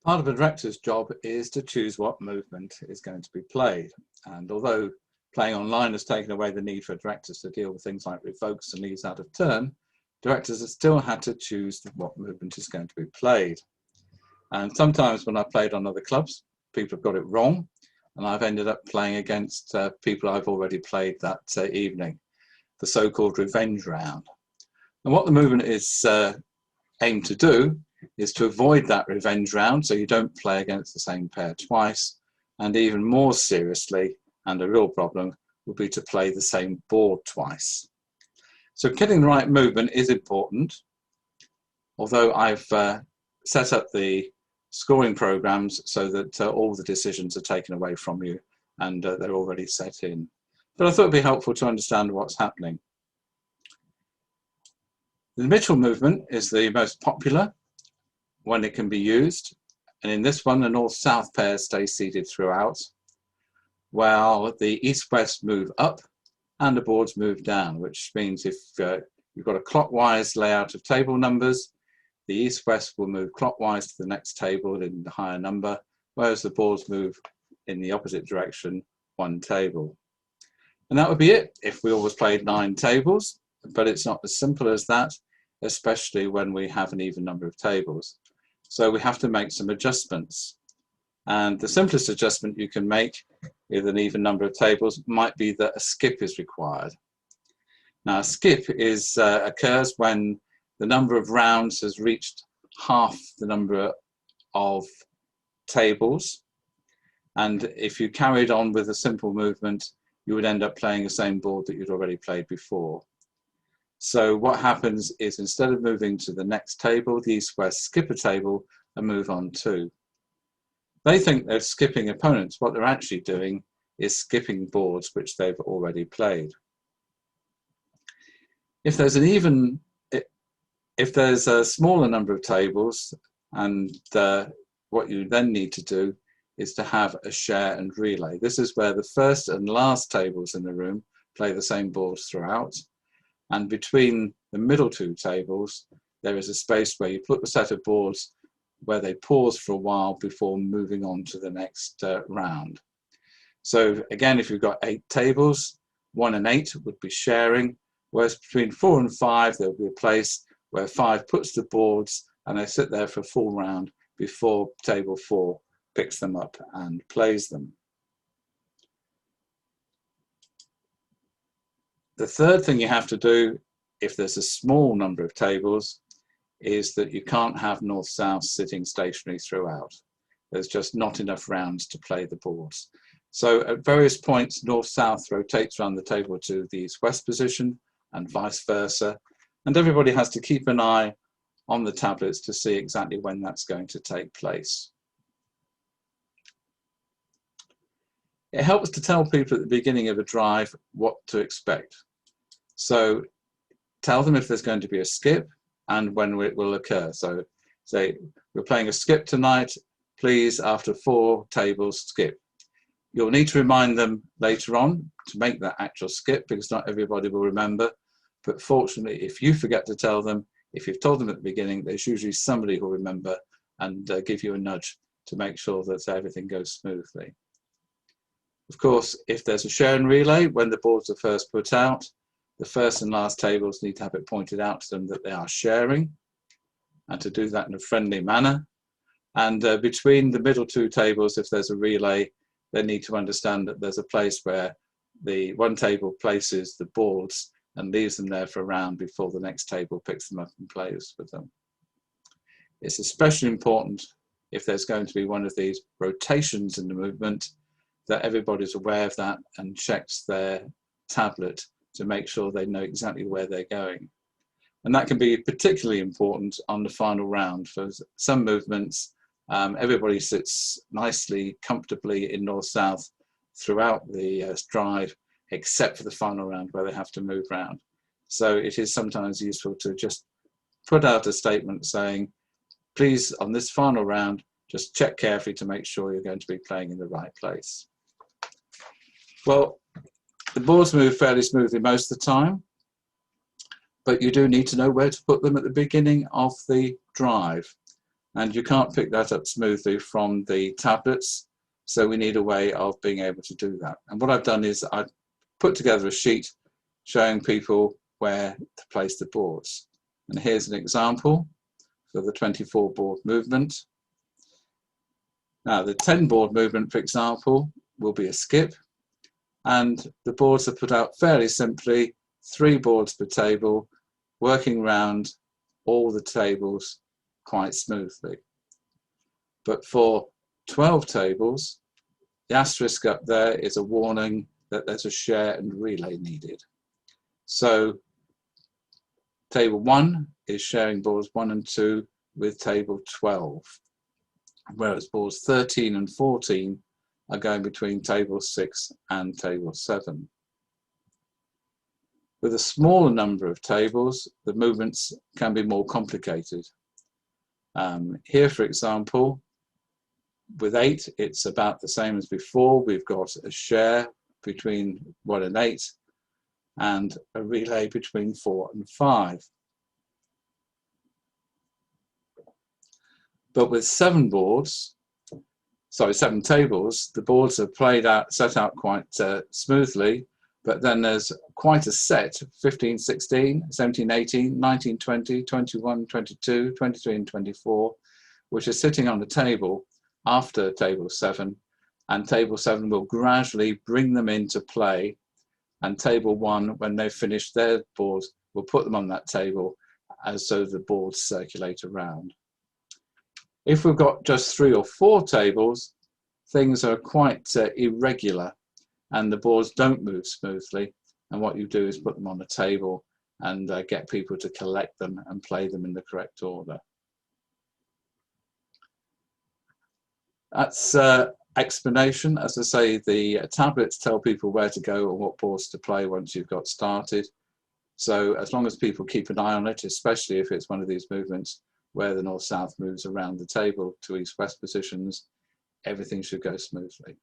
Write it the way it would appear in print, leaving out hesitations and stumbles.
Part of a director's job is to choose what movement is going to be played. And although playing online has taken away the need for directors to deal with things like revokes and leaves out of turn, directors have still had to choose what movement is going to be played. And sometimes when I've played on other clubs, people have got it wrong, and I've ended up playing against people I've already played that evening, the so-called revenge round. And what the movement is aimed to do is to avoid that revenge round, so you don't play against the same pair twice, and even more seriously, and a real problem, would be to play the same board twice. So getting the right movement is important, although I've set up the scoring programs so that all the decisions are taken away from you and they're already set in. But I thought it'd be helpful to understand what's happening. The Mitchell movement is the most popular when it can be used, and in this one the north-south pair stay seated throughout, while the east-west move up and the boards move down, which means if you've got a clockwise layout of table numbers, the east-west will move clockwise to the next table in the higher number, whereas the boards move in the opposite direction, one table. And that would be it if we always played 9 tables, but it's not as simple as that, especially when we have an even number of tables. So we have to make some adjustments. And the simplest adjustment you can make with an even number of tables might be that a skip is required. Now, a skip occurs when the number of rounds has reached half the number of tables. And if you carried on with a simple movement, you would end up playing the same board that you'd already played before. So what happens is instead of moving to the next table, the east-west skip a table and move on to. They think they're skipping opponents. What they're actually doing is skipping boards which they've already played. If there's a smaller number of tables, and what you then need to do is to have a share and relay. This is where the first and last tables in the room play the same boards throughout. And between the middle 2 tables, there is a space where you put the set of boards where they pause for a while before moving on to the next round. So again, if you've got 8 tables, 1 and 8 would be sharing, whereas between 4 and 5, there will be a place where 5 puts the boards and they sit there for a full round before table 4 picks them up and plays them. The third thing you have to do, if there's a small number of tables, is that you can't have north-south sitting stationary throughout. There's just not enough rounds to play the boards. So at various points, north-south rotates around the table to the east-west position and vice versa. And everybody has to keep an eye on the tablets to see exactly when that's going to take place. It helps to tell people at the beginning of a drive what to expect. So tell them if there's going to be a skip and when it will occur. So say, we're playing a skip tonight, please, after 4 tables, skip. You'll need to remind them later on to make that actual skip because not everybody will remember. But fortunately, if you forget to tell them, if you've told them at the beginning, there's usually somebody who'll remember and give you a nudge to make sure that everything goes smoothly. Of course, if there's a share and relay, when the boards are first put out, the first and last tables need to have it pointed out to them that they are sharing, and to do that in a friendly manner. And between the middle 2 tables, if there's a relay, they need to understand that there's a place where the one table places the boards and leaves them there for a round before the next table picks them up and plays with them. It's especially important if there's going to be one of these rotations in the movement that everybody's aware of that and checks their tablet to make sure they know exactly where they're going. And that can be particularly important on the final round. For some movements, everybody sits nicely, comfortably in north-south throughout the drive, except for the final round where they have to move around. So it is sometimes useful to just put out a statement saying, please, on this final round, just check carefully to make sure you're going to be playing in the right place. Well, the boards move fairly smoothly most of the time, but you do need to know where to put them at the beginning of the drive. And you can't pick that up smoothly from the tablets, so we need a way of being able to do that. And what I've done is I've put together a sheet showing people where to place the boards. And here's an example for the 24 board movement. Now the 10 board movement, for example, will be a skip, and the boards are put out fairly simply, 3 boards per table, working round all the tables quite smoothly. But for 12 tables, the asterisk up there is a warning that there's a share and relay needed. So table 1 is sharing boards 1 and 2 with table 12, whereas boards 13 and 14 are going between table 6 and table 7. With a smaller number of tables, the movements can be more complicated. Here, for example, with 8, it's about the same as before. We've got a share between 1 and 8 and a relay between 4 and 5. But with 7 tables, the boards are set out quite smoothly, but then there's quite a set, 15, 16, 17, 18, 19, 20, 21, 22, 23 and 24, which are sitting on the table after table 7, and table 7 will gradually bring them into play, and table 1, when they've finished their boards, will put them on that table as so the boards circulate around. If we've got just 3 or 4 tables, things are quite irregular and the boards don't move smoothly, and what you do is put them on a table and get people to collect them and play them in the correct order. That's explanation. As I say, the tablets tell people where to go and what boards to play once you've got started. So as long as people keep an eye on it, especially if it's one of these movements where the north-south moves around the table to east-west positions, everything should go smoothly.